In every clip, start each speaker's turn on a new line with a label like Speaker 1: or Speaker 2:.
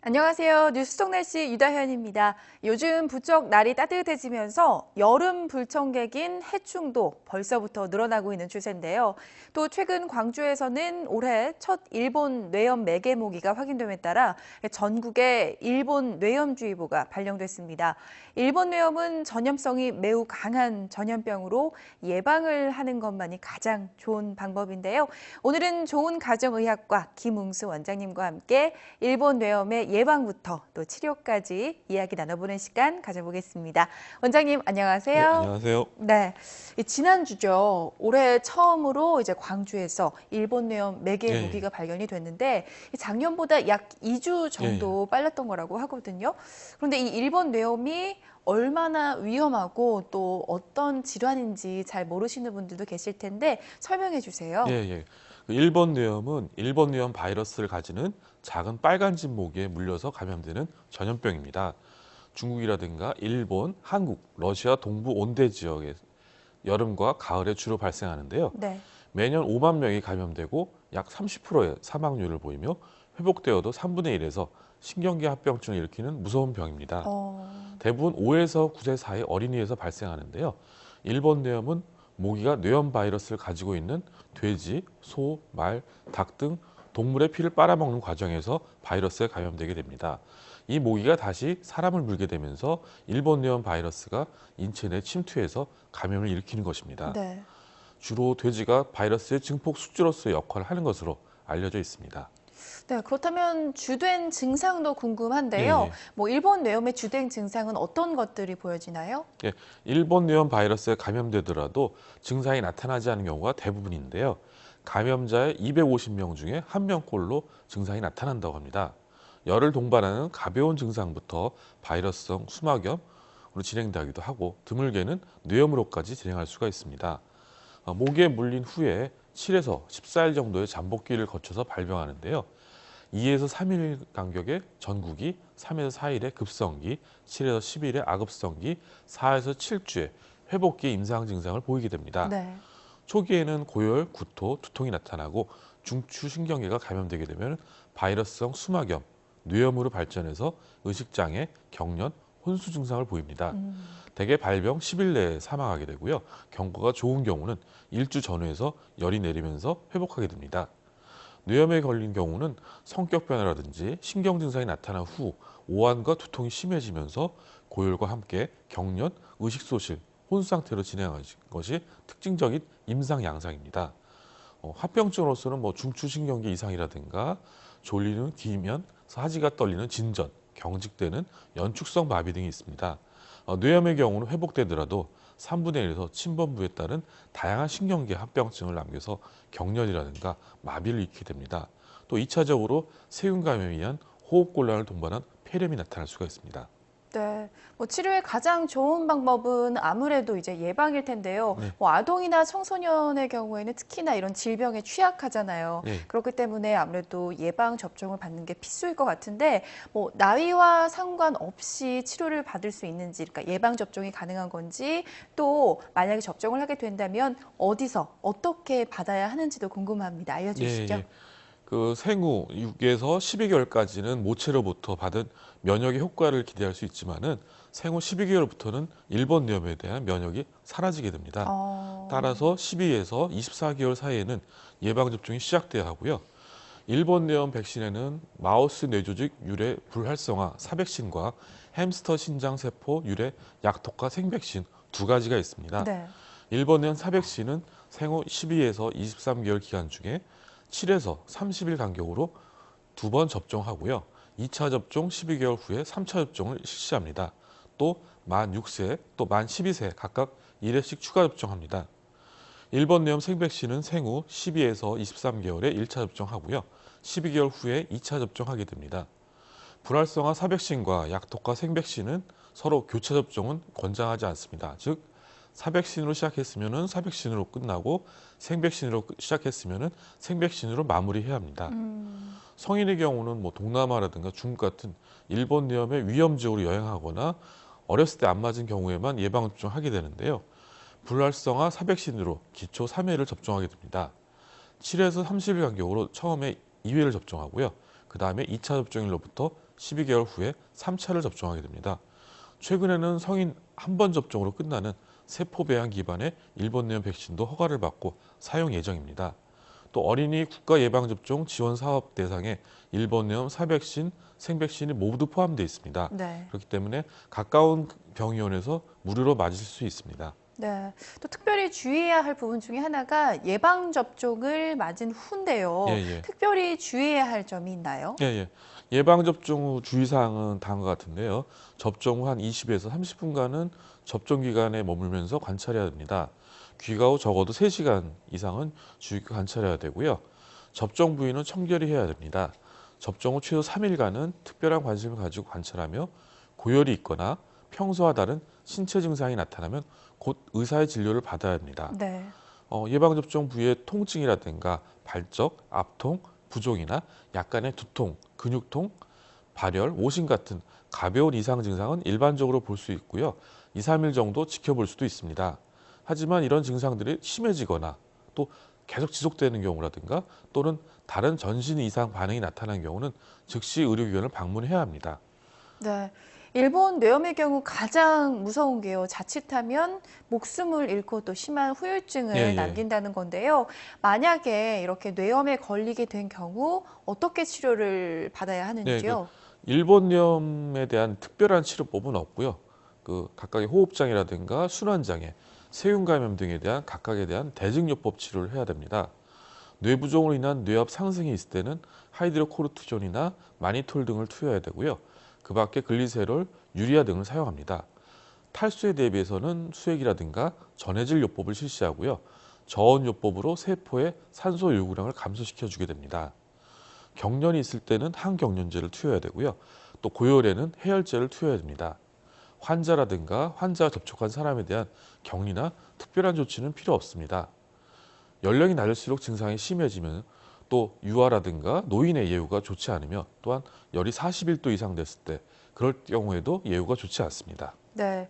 Speaker 1: 안녕하세요. 뉴스속 날씨 유다현입니다. 요즘 부쩍 날이 따뜻해지면서 여름 불청객인 해충도 벌써부터 늘어나고 있는 추세인데요. 또 최근 광주에서는 올해 첫 일본 뇌염 매개 모기가 확인됨에 따라 전국에 일본 뇌염주의보가 발령됐습니다. 일본 뇌염은 전염성이 매우 강한 전염병으로 예방을 하는 것만이 가장 좋은 방법인데요. 오늘은 좋은 가정의학과 김웅수 원장님과 함께 일본 뇌염의 예방부터 또 치료까지 이야기 나눠보는 시간 가져보겠습니다. 원장님 안녕하세요.
Speaker 2: 네, 안녕하세요.
Speaker 1: 네, 지난주죠. 올해 처음으로 이제 광주에서 일본 뇌염 매개
Speaker 2: 예,
Speaker 1: 모기가 발견이 됐는데 작년보다 약 2주
Speaker 2: 예, 예.
Speaker 1: 정도 빨랐던 거라고 하거든요. 그런데 이 일본 뇌염이 얼마나 위험하고 또 어떤 질환인지 잘 모르시는 분들도 계실 텐데 설명해 주세요.
Speaker 2: 예, 예. 그 일본 뇌염은 일본 뇌염 바이러스를 가지는 작은 빨간집 모기에 물려서 감염되는 전염병입니다. 중국이라든가 일본, 한국, 러시아 동부 온대 지역에 여름과 가을에 주로 발생하는데요.
Speaker 1: 네.
Speaker 2: 매년 5만 명이 감염되고 약 30%의 사망률을 보이며 회복되어도 3분의 1에서 신경계 합병증을 일으키는 무서운 병입니다. 대부분 5에서 9세 사이 어린이에서 발생하는데요. 일본 뇌염은 모기가 뇌염 바이러스를 가지고 있는 돼지, 소, 말, 닭 등 동물의 피를 빨아먹는 과정에서 바이러스에 감염되게 됩니다. 이 모기가 다시 사람을 물게 되면서 일본 뇌염 바이러스가 인체 내 침투해서 감염을 일으키는 것입니다.
Speaker 1: 네.
Speaker 2: 주로 돼지가 바이러스의 증폭 숙주로서의 역할을 하는 것으로 알려져 있습니다.
Speaker 1: 네, 그렇다면 주된 증상도
Speaker 2: 예,
Speaker 1: 궁금한데요.
Speaker 2: 예.
Speaker 1: 뭐 일본 뇌염의 주된 증상은 어떤 것들이 보여지나요?
Speaker 2: 예, 일본 뇌염 바이러스에 감염되더라도 증상이 나타나지 않은 경우가 대부분인데요. 감염자의 250명 중에 1명꼴로 증상이 나타난다고 합니다. 열을 동반하는 가벼운 증상부터 바이러스성 수막염으로 진행되기도 하고 드물게는 뇌염으로까지 진행할 수가 있습니다. 모기에 물린 후에 7에서 14일 정도의 잠복기를 거쳐서 발병하는데요. 2에서 3일 간격의 전국이, 3에서 4일의 급성기, 7에서 10일의 아급성기, 4에서 7주의 회복기 임상 증상을 보이게 됩니다.
Speaker 1: 네.
Speaker 2: 초기에는 고열, 구토, 두통이 나타나고 중추신경계가 감염되게 되면 바이러스성 수막염, 뇌염으로 발전해서 의식장애, 경련, 혼수 증상을 보입니다. 대개 발병 10일 내에 사망하게 되고요. 경과가 좋은 경우는 1주 전후에서 열이 내리면서 회복하게 됩니다. 뇌염에 걸린 경우는 성격 변화라든지 신경 증상이 나타난 후 오한과 두통이 심해지면서 고열과 함께 경련, 의식소실, 혼수 상태로 진행하는 것이 특징적인 임상 양상입니다. 합병증으로서는 중추신경계 이상이라든가 졸리는 기면, 하지가 떨리는 진전, 경직되는 연축성 마비 등이 있습니다. 뇌염의 경우는 회복되더라도 3분의 1에서 침범부에 따른 다양한 신경계 합병증을 남겨서 경련이라든가 마비를 일으키게 됩니다. 또 2차적으로 세균 감염에 의한 호흡곤란을 동반한 폐렴이 나타날 수가 있습니다.
Speaker 1: 네. 뭐 치료의 가장 좋은 방법은 아무래도 이제 예방일 텐데요.
Speaker 2: 네.
Speaker 1: 뭐 아동이나 청소년의 경우에는 특히나 이런 질병에 취약하잖아요.
Speaker 2: 예.
Speaker 1: 그렇기 때문에 아무래도 예방 접종을 받는 게 필수일 것 같은데, 뭐 나이와 상관없이 치료를 받을 수 있는지, 그러니까 예방 접종이 가능한 건지, 또 만약에 접종을 하게 된다면 어디서 어떻게 받아야 하는지도 궁금합니다.
Speaker 2: 예,
Speaker 1: 알려주시죠.
Speaker 2: 예. 그 생후 6에서 12개월까지는 모체로부터 받은 면역의 효과를 기대할 수 있지만은 생후 12개월부터는 일본 뇌염에 대한 면역이 사라지게 됩니다. 따라서 12에서 24개월 사이에는 예방 접종이 시작돼야 하고요. 일본 뇌염 백신에는 마우스 뇌조직 유래 불활성화 사백신과 햄스터 신장 세포 유래 약독화 생백신 두 가지가 있습니다.
Speaker 1: 네.
Speaker 2: 일본 뇌염 사백신은 생후 12에서 23개월 기간 중에 7에서 30일 간격으로 2번 접종하고요. 2차 접종 12개월 후에 3차 접종을 실시합니다. 또 만 6세, 또 만 12세 각각 1회씩 추가 접종합니다. 일본 뇌염 생백신은 생후 12에서 23개월에 1차 접종하고요. 12개월 후에 2차 접종하게 됩니다. 불활성화 사백신과 약독화 생백신은 서로 교차 접종은 권장하지 않습니다. 즉 사백신으로 시작했으면 사백신으로 끝나고 생백신으로 시작했으면 생백신으로 마무리해야 합니다. 성인의 경우는 동남아라든가 중국 같은 일본 뇌염의 위험 지역으로 여행하거나 어렸을 때 안 맞은 경우에만 예방접종하게 되는데요. 불활성화 사백신으로 기초 3회를 접종하게 됩니다. 7에서 30일 간격으로 처음에 2회를 접종하고요. 그 다음에 2차 접종일로부터 12개월 후에 3차를 접종하게 됩니다. 최근에는 성인 한 번 접종으로 끝나는 세포배양 기반의 일본 내염 백신도 허가를 받고 사용 예정입니다. 또 어린이 국가예방접종 지원 사업 대상에 일본 내염 사백신, 생백신이 모두 포함되어 있습니다.
Speaker 1: 네.
Speaker 2: 그렇기 때문에 가까운 병의원에서 무료로 맞을 수 있습니다.
Speaker 1: 네. 또 특별히 주의해야 할 부분 중에 하나가 예방접종을 맞은 후인데요.
Speaker 2: 예, 예.
Speaker 1: 특별히 주의해야 할 점이 있나요?
Speaker 2: 예, 예. 예방접종 후 주의사항은 다음과 같은데요. 접종 후 한 20에서 30분간은 접종기간에 머물면서 관찰해야 됩니다. 귀가 후 적어도 3시간 이상은 주의 깊게 관찰해야 되고요. 접종 부위는 청결히 해야 됩니다. 접종 후 최소 3일간은 특별한 관심을 가지고 관찰하며 고열이 있거나 평소와 다른 신체 증상이 나타나면 곧 의사의 진료를 받아야 합니다.
Speaker 1: 네.
Speaker 2: 예방접종 부위의 통증이라든가 발적, 압통, 부종이나 약간의 두통, 근육통, 발열, 오심 같은 가벼운 이상 증상은 일반적으로 볼 수 있고요. 2, 3일 정도 지켜볼 수도 있습니다. 하지만 이런 증상들이 심해지거나 또 계속 지속되는 경우라든가 또는 다른 전신 이상 반응이 나타나는 경우는 즉시 의료기관을 방문해야 합니다.
Speaker 1: 네. 일본 뇌염의 경우 가장 무서운 게요. 자칫하면 목숨을 잃고 또 심한 후유증을
Speaker 2: 예, 예.
Speaker 1: 남긴다는 건데요. 만약에 이렇게 뇌염에 걸리게 된 경우 어떻게 치료를 받아야 하는지요?
Speaker 2: 일본염에 대한 특별한 치료법은 없고요. 각각의 호흡장애라든가 순환장애, 세균감염 등에 대한 각각에 대한 대증요법 치료를 해야 됩니다. 뇌부종으로 인한 뇌압 상승이 있을 때는 하이드로코르티존이나 마니톨 등을 투여해야 되고요. 그 밖에 글리세롤, 유리아 등을 사용합니다. 탈수에 대비해서는 수액이라든가 전해질 요법을 실시하고요. 저온 요법으로 세포의 산소 요구량을 감소시켜 주게 됩니다. 경련이 있을 때는 항경련제를 투여해야 되고요. 또 고열에는 해열제를 투여해야 됩니다. 환자라든가 환자와 접촉한 사람에 대한 격리나 특별한 조치는 필요 없습니다. 연령이 낮을수록 증상이 심해지면 또 유아라든가 노인의 예후가 좋지 않으며 또한 열이 41도 이상 됐을 때 그럴 경우에도 예후가 좋지 않습니다.
Speaker 1: 네.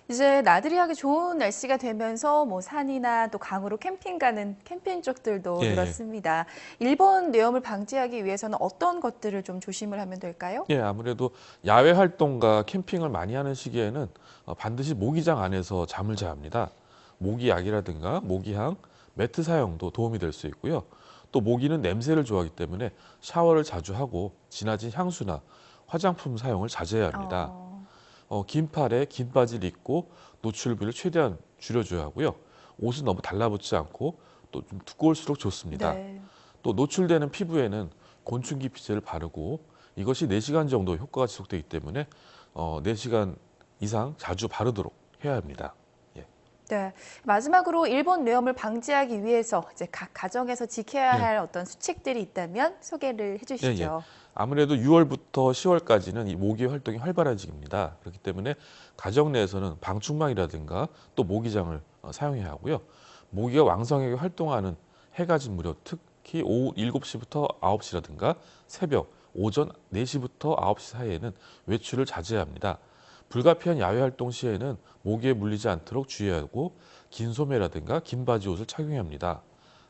Speaker 1: 이제 나들이 하기 좋은 날씨가 되면서 뭐 산이나 또 강으로 캠핑 가는 캠핑족들도
Speaker 2: 예, 예.
Speaker 1: 늘었습니다. 일본 뇌염을 방지하기 위해서는 어떤 것들을 좀 조심을 하면 될까요?
Speaker 2: 예, 아무래도 야외 활동과 캠핑을 많이 하는 시기에는 반드시 모기장 안에서 잠을 자야 합니다. 모기약이라든가 모기향, 매트 사용도 도움이 될 수 있고요. 또 모기는 냄새를 좋아하기 때문에 샤워를 자주 하고 진하진 향수나 화장품 사용을 자제해야 합니다. 긴 팔에 긴 바지를 입고 노출 부위를 최대한 줄여줘야 하고요. 옷은 너무 달라붙지 않고 또 좀 두꺼울수록 좋습니다.
Speaker 1: 네.
Speaker 2: 또 노출되는 피부에는 곤충 기피제를 바르고 이것이 4시간 정도 효과가 지속되기 때문에 4시간 이상 자주 바르도록 해야 합니다. 예.
Speaker 1: 네. 마지막으로 일본 뇌염을 방지하기 위해서 이제 각 가정에서 지켜야
Speaker 2: 예.
Speaker 1: 할 어떤 수칙들이 있다면 소개를 해주시죠.
Speaker 2: 아무래도 6월부터 10월까지는 이 모기 활동이 활발한 시기입니다. 그렇기 때문에 가정 내에서는 방충망이라든가 또 모기장을 사용해야 하고요. 모기가 왕성하게 활동하는 해가 진 무렵 특히 오후 7시부터 9시라든가 새벽, 오전 4시부터 9시 사이에는 외출을 자제해야 합니다. 불가피한 야외 활동 시에는 모기에 물리지 않도록 주의하고 긴 소매라든가 긴 바지 옷을 착용해야 합니다.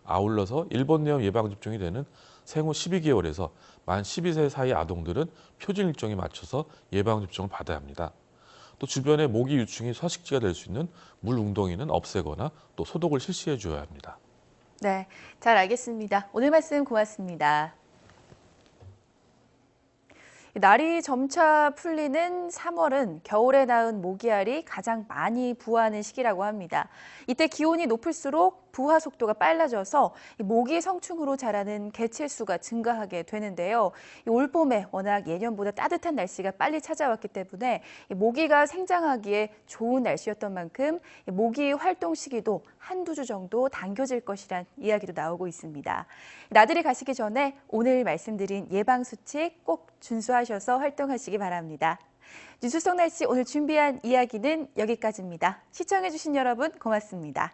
Speaker 2: 아울러서 일본 뇌염 예방접종이 되는 생후 12개월에서 만 12세 사이 아동들은 표준 일정에 맞춰서 예방접종을 받아야 합니다. 또 주변에 모기 유충이 서식지가 될 수 있는 물 웅덩이는 없애거나 또 소독을 실시해 줘야 합니다.
Speaker 1: 네, 잘 알겠습니다. 오늘 말씀 고맙습니다. 날이 점차 풀리는 3월은 겨울에 낳은 모기알이 가장 많이 부화하는 시기라고 합니다. 이때 기온이 높을수록 부화 속도가 빨라져서 모기 성충으로 자라는 개체수가 증가하게 되는데요. 올 봄에 워낙 예년보다 따뜻한 날씨가 빨리 찾아왔기 때문에 모기가 생장하기에 좋은 날씨였던 만큼 모기 활동 시기도 한두 주 정도 당겨질 것이란 이야기도 나오고 있습니다. 나들이 가시기 전에 오늘 말씀드린 예방수칙 꼭 준수하셔서 활동하시기 바랍니다. 뉴스 속 날씨 오늘 준비한 이야기는 여기까지입니다. 시청해주신 여러분 고맙습니다.